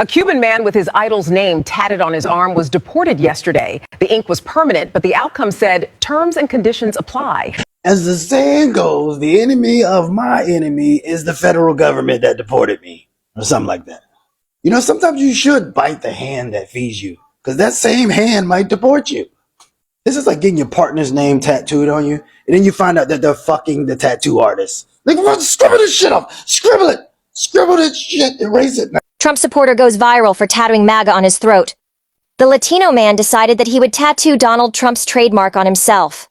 A Cuban man with his idol's name tatted on his arm was deported yesterday. The ink was permanent, but the outcome said terms and conditions apply. As the saying goes, the enemy of my enemy is the federal government that deported me, or something like that. You know, sometimes you should bite the hand that feeds you, because that same hand might deport you. This is like getting your partner's name tattooed on you, and then you find out that they're fucking the tattoo artist. Like, scribble this shit off. Scribble it. Scribble this shit. Erase it. Trump supporter goes viral for tattooing MAGA on his throat. The Latino man decided that he would tattoo Donald Trump's trademark on himself.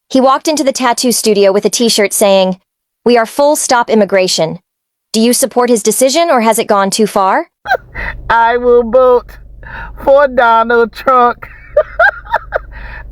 He walked into the tattoo studio with a t-shirt saying, "We are full stop immigration." Do you support his decision, or has it gone too far? I will vote for Donald Trump.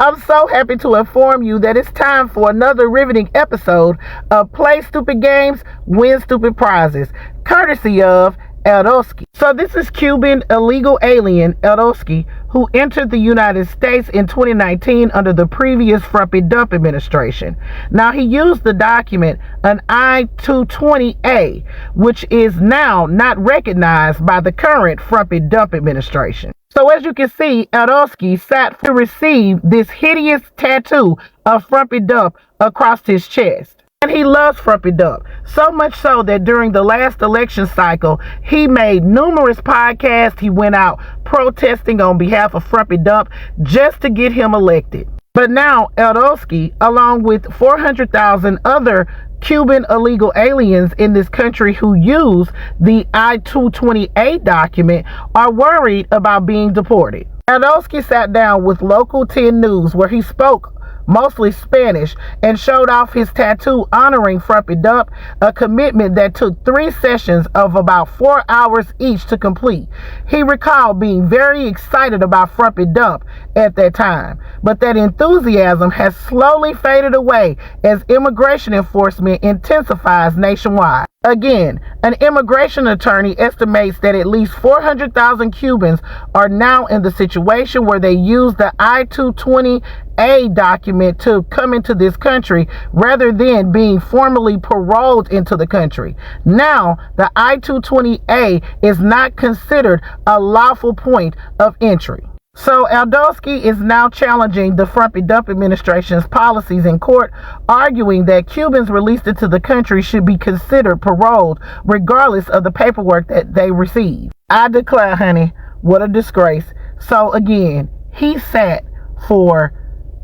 I'm so happy to inform you that it's time for another riveting episode of Play Stupid Games, Win Stupid Prizes, courtesy of Eldowski. So this is Cuban illegal alien Eldowski, who entered the United States in 2019 under the previous Frumpy Dump administration. Now, he used the document, an I-220A, which is now not recognized by the current Frumpy Dump administration. So as you can see, Eldowski sat to receive this hideous tattoo of Frumpy Dump across his chest. And he loves Frumpy Dump, so much so that during the last election cycle, he made numerous podcasts. He went out protesting on behalf of Frumpy Dump just to get him elected. But now Eldowski, along with 400,000 other Cuban illegal aliens in this country who use the I-220A document, are worried about being deported. Eldowski sat down with Local 10 News, where he spoke mostly Spanish, and showed off his tattoo honoring Frumpy Dump, a commitment that took 3 sessions of about 4 hours each to complete. He recalled being very excited about Frumpy Dump at that time, but that enthusiasm has slowly faded away as immigration enforcement intensifies nationwide. Again, an immigration attorney estimates that at least 400,000 Cubans are now in the situation where they use the I-220A document to come into this country rather than being formally paroled into the country. Now, the I-220A is not considered a lawful point of entry. So Eldowski is now challenging the Frumpy Dump administration's policies in court, arguing that Cubans released into the country should be considered paroled regardless of the paperwork that they receive. I declare, honey, what a disgrace. So again, he sat for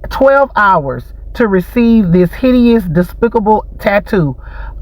12 hours to receive this hideous, despicable tattoo,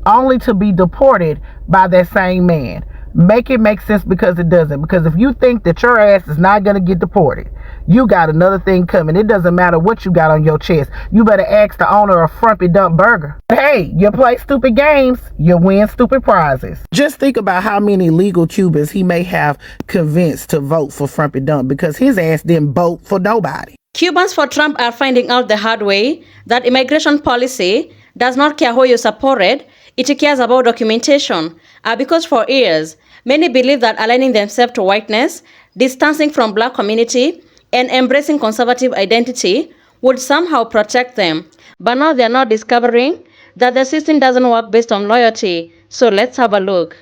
only to be deported by that same man. Make it make sense, because it doesn't. Because if you think that your ass is not going to get deported, you got another thing coming. It doesn't matter what you got on your chest. You better ask the owner of Frumpy Dump Burger. Hey, you play stupid games, you win stupid prizes. Just think about how many legal Cubans he may have convinced to vote for Frumpy Dump, because his ass didn't vote for nobody. Cubans for Trump are finding out the hard way that immigration policy does not care who you supported, it cares about documentation. Because for years, many believe that aligning themselves to whiteness, distancing from black community, and embracing conservative identity would somehow protect them. But now they're not discovering that the system doesn't work based on loyalty. So let's have a look.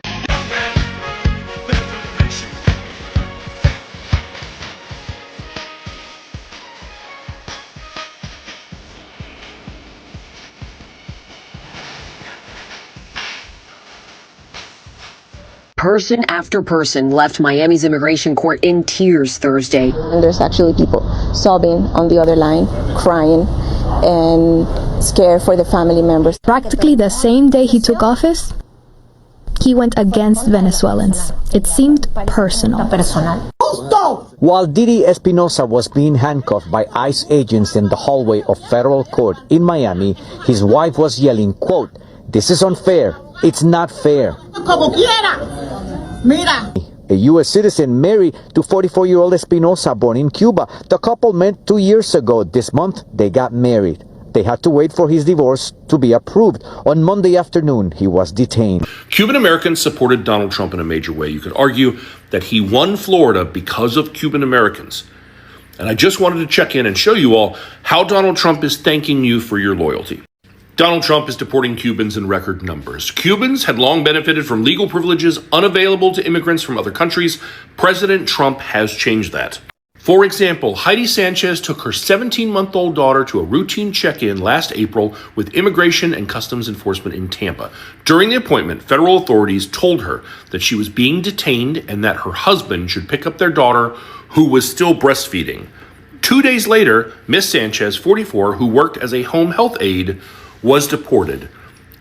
Person after person left Miami's immigration court in tears Thursday. And there's actually people sobbing on the other line, crying and scared for the family members. Practically the same day he took office, he went against Venezuelans. It seemed personal. While Didi Espinosa was being handcuffed by ICE agents in the hallway of federal court in Miami, his wife was yelling, quote, "This is unfair. It's not fair." A U.S. citizen married to 44-year-old Espinosa, born in Cuba. The couple met 2 years ago. This month, they got married. They had to wait for his divorce to be approved. On Monday afternoon, he was detained. Cuban Americans supported Donald Trump in a major way. You could argue that he won Florida because of Cuban Americans. And I just wanted to check in and show you all how Donald Trump is thanking you for your loyalty. Donald Trump is deporting Cubans in record numbers. Cubans had long benefited from legal privileges unavailable to immigrants from other countries. President Trump has changed that. For example, Heidi Sanchez took her 17-month-old daughter to a routine check-in last April with Immigration and Customs Enforcement in Tampa. During the appointment, federal authorities told her that she was being detained and that her husband should pick up their daughter, who was still breastfeeding. 2 days later, Miss Sanchez, 44, who worked as a home health aide, was deported,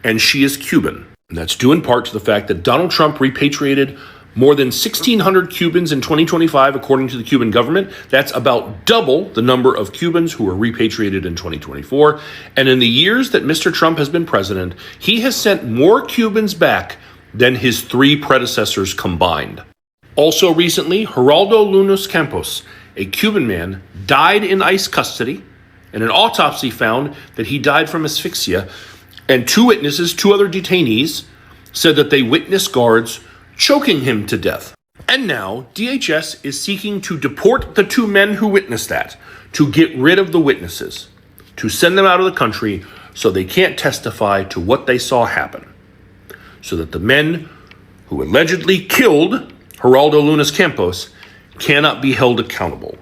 and she is Cuban. And that's due in part to the fact that Donald Trump repatriated more than 1,600 Cubans in 2025, according to the Cuban government. That's about double the number of Cubans who were repatriated in 2024. And in the years that Mr. Trump has been president, he has sent more Cubans back than his 3 predecessors combined. Also recently, Geraldo Lunas Campos, a Cuban man, died in ICE custody, and an autopsy found that he died from asphyxia, and 2 witnesses, 2 other detainees, said that they witnessed guards choking him to death. And now, DHS is seeking to deport the 2 men who witnessed that, to get rid of the witnesses, to send them out of the country so they can't testify to what they saw happen, so that the men who allegedly killed Geraldo Lunas Campos cannot be held accountable.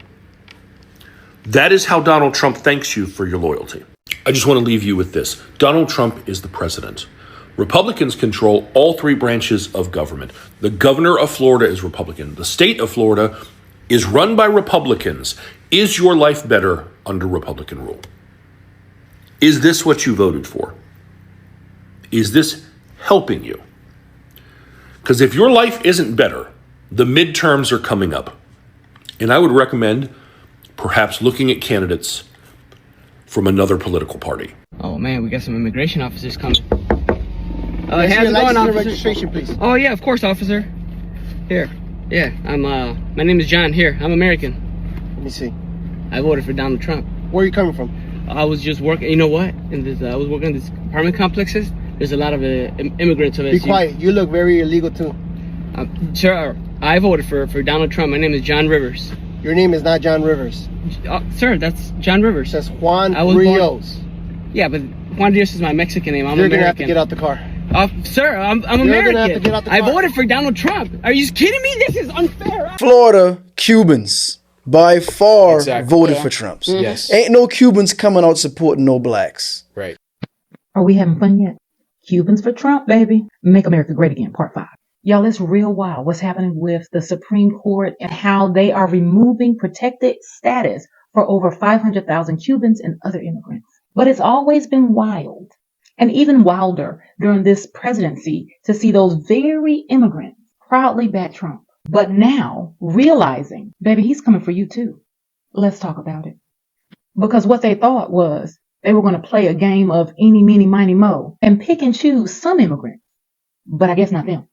That is how Donald Trump thanks you for your loyalty. I just want to leave you with this. Donald Trump is the president. Republicans control all 3 branches of government. The governor of Florida is Republican. The state of Florida is run by Republicans. Is your life better under Republican rule? Is this what you voted for? Is this helping you? Because if your life isn't better, the midterms are coming up. And I would recommend perhaps looking at candidates from another political party. Oh man, we got some immigration officers coming. How's it going, officer? Registration, please. Oh yeah, of course, officer. Here, yeah, I'm. My name is John. Here, I'm American. Let me see. I voted for Donald Trump. Where are you coming from? I was just working. You know what? I was working in these apartment complexes. There's a lot of immigrants of Be quiet. You look very illegal too. Sir, I voted for Donald Trump. My name is John Rivers. Your name is not John Rivers. Sir, that's John Rivers. That's Juan Rios. Yeah, but Juan Rios is my Mexican name. I'm You're American. gonna have to get out the car. Sir, I'm You're American. gonna have to get out the car. I voted for Donald Trump. Are you kidding me? This is unfair. Florida Cubans by far voted for Trump. Yes. Ain't no Cubans coming out supporting no blacks. Right. Are we having fun yet? Cubans for Trump, baby. Make America Great Again, Part 5. Y'all, it's real wild what's happening with the Supreme Court and how they are removing protected status for over 500,000 Cubans and other immigrants. But it's always been wild, and even wilder during this presidency, to see those very immigrants proudly back Trump. But now realizing, baby, he's coming for you too. Let's talk about it. Because what they thought was they were going to play a game of eeny, meeny, miny, mo and pick and choose some immigrants. But I guess not them.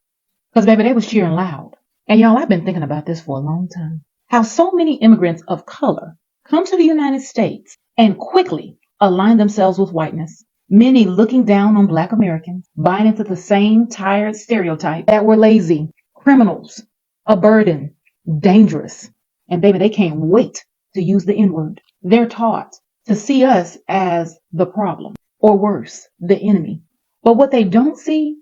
Because, baby, they was cheering loud. And, y'all, I've been thinking about this for a long time. How so many immigrants of color come to the United States and quickly align themselves with whiteness. Many looking down on Black Americans, buying into the same tired stereotype that we're lazy, criminals, a burden, dangerous. And, baby, they can't wait to use the N-word. They're taught to see us as the problem, or worse, the enemy. But what they don't see,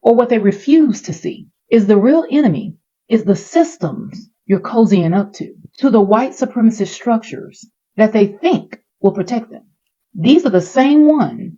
or what they refuse to see, is the real enemy is the systems you're cozying up to the white supremacist structures that they think will protect them. These are the same ones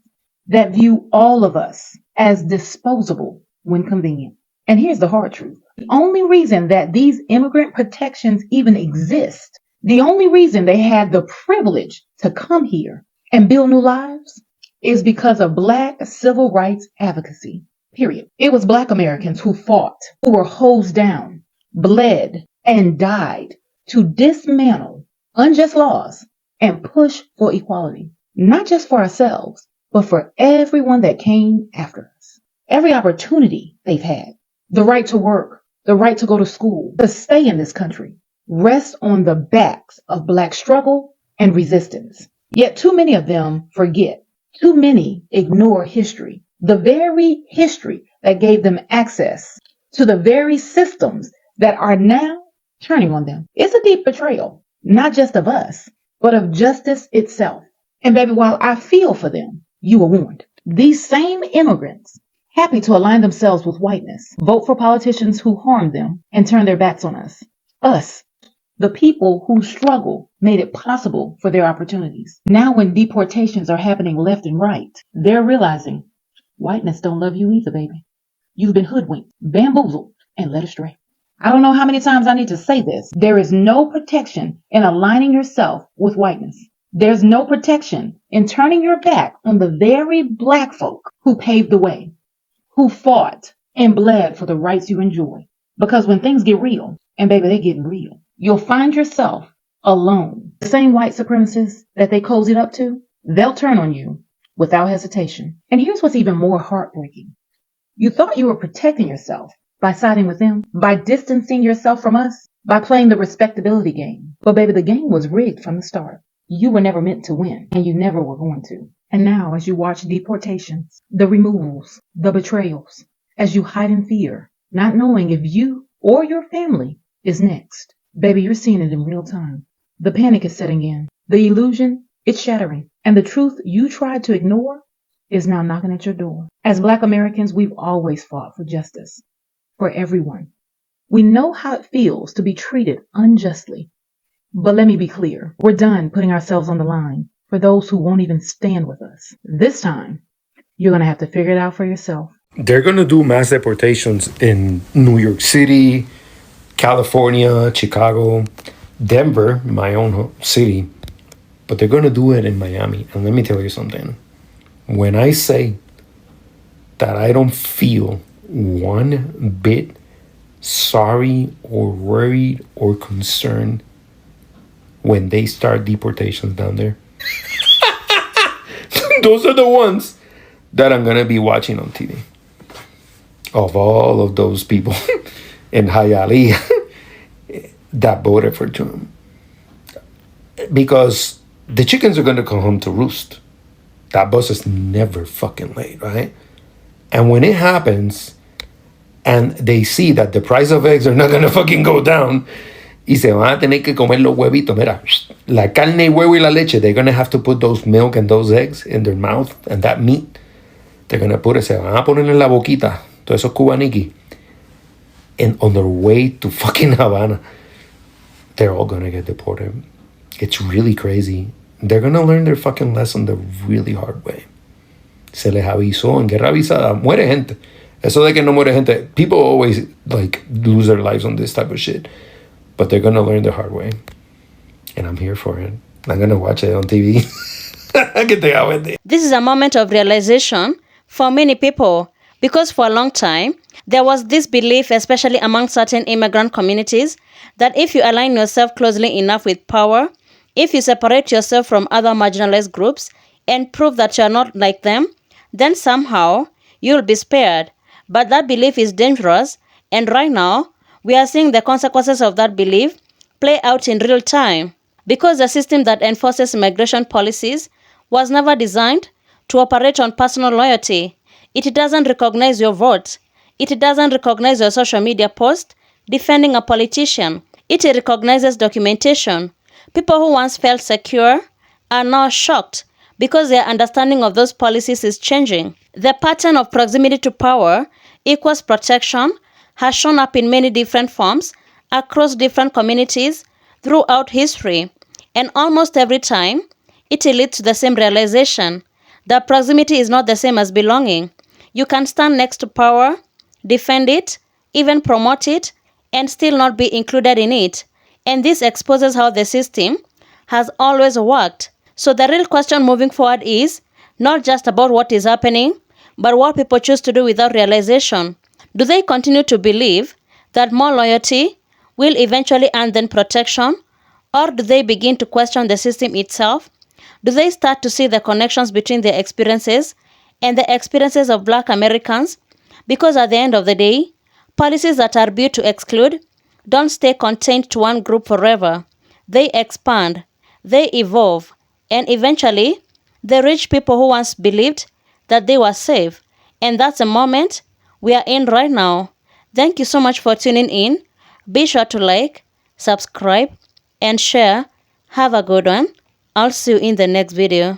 that view all of us as disposable when convenient. And here's the hard truth. The only reason that these immigrant protections even exist, the only reason they had the privilege to come here and build new lives, is because of Black civil rights advocacy. Period. It was Black Americans who fought, who were hosed down, bled, and died to dismantle unjust laws and push for equality, not just for ourselves, but for everyone that came after us. Every opportunity they've had, the right to work, the right to go to school, to stay in this country, rests on the backs of Black struggle and resistance. Yet too many of them forget. Too many ignore history. The very history that gave them access to the very systems that are now turning on them. It's a deep betrayal, not just of us, but of justice itself. And baby, while I feel for them, you were warned. These same immigrants, happy to align themselves with whiteness, vote for politicians who harm them and turn their backs on us. Us, the people whose struggle made it possible for their opportunities. Now when deportations are happening left and right, they're realizing whiteness don't love you either, baby. You've been hoodwinked, bamboozled, and led astray. I don't know how many times I need to say this. There is no protection in aligning yourself with whiteness. There's no protection in turning your back on the very black folk who paved the way, who fought and bled for the rights you enjoy. Because when things get real, and baby, they're getting real, you'll find yourself alone. The same white supremacists that they cozied up to, they'll turn on you without hesitation. And here's what's even more heartbreaking. You thought you were protecting yourself by siding with them, by distancing yourself from us, by playing the respectability game. But baby, the game was rigged from the start. You were never meant to win, and you never were going to. And now, as you watch deportations, the removals, the betrayals, as you hide in fear, not knowing if you or your family is next, baby, you're seeing it in real time. The panic is setting in. The illusion, it's shattering. And the truth you tried to ignore is now knocking at your door. As Black Americans, we've always fought for justice, for everyone. We know how it feels to be treated unjustly. But let me be clear, we're done putting ourselves on the line for those who won't even stand with us. This time, you're going to have to figure it out for yourself. They're going to do mass deportations in New York City, California, Chicago, Denver, my own city. But they're going to do it in Miami. And let me tell you something. When I say that I don't feel one bit sorry or worried or concerned when they start deportations down there, those are the ones that I'm going to be watching on TV. Of all of those people in Hialeah that voted for Trump. Because the chickens are going to come home to roost. That bus is never fucking late, right? And when it happens, and they see that the price of eggs are not going to fucking go down, y se van a tener que comer los huevitos, mira, la carne, el huevo y la leche, they're going to have to put those milk and those eggs in their mouth, and that meat, they're going to put it, se van a poner en la boquita, todos esos cubaniquis, and on their way to fucking Havana, they're all going to get deported. It's really crazy. They're going to learn their fucking lesson the really hard way. Se les avisó, en guerra avisada, muere gente. Eso de que no muere gente, people always like lose their lives on this type of shit. But they're going to learn the hard way. And I'm here for it. I'm going to watch it on TV. This is a moment of realization for many people, because for a long time, there was this belief, especially among certain immigrant communities, that if you align yourself closely enough with power, if you separate yourself from other marginalized groups and prove that you are not like them, then somehow you'll be spared. But that belief is dangerous, and right now, we are seeing the consequences of that belief play out in real time. Because the system that enforces immigration policies was never designed to operate on personal loyalty. It doesn't recognize your vote. It doesn't recognize your social media post defending a politician. It recognizes documentation. People who once felt secure are now shocked because their understanding of those policies is changing. The pattern of proximity to power equals protection has shown up in many different forms across different communities throughout history. And almost every time, it leads to the same realization that proximity is not the same as belonging. You can stand next to power, defend it, even promote it, and still not be included in it. And this exposes how the system has always worked. So the real question moving forward is not just about what is happening, but what people choose to do without realization. Do they continue to believe that more loyalty will eventually earn them protection? Or do they begin to question the system itself? Do they start to see the connections between their experiences and the experiences of Black Americans? Because at the end of the day, policies that are built to exclude don't stay contained to one group forever. They expand, they evolve, and eventually, they reach people who once believed that they were safe. And that's the moment we are in right now. Thank you so much for tuning in. Be sure to like, subscribe, and share. Have a good one. I'll see you in the next video.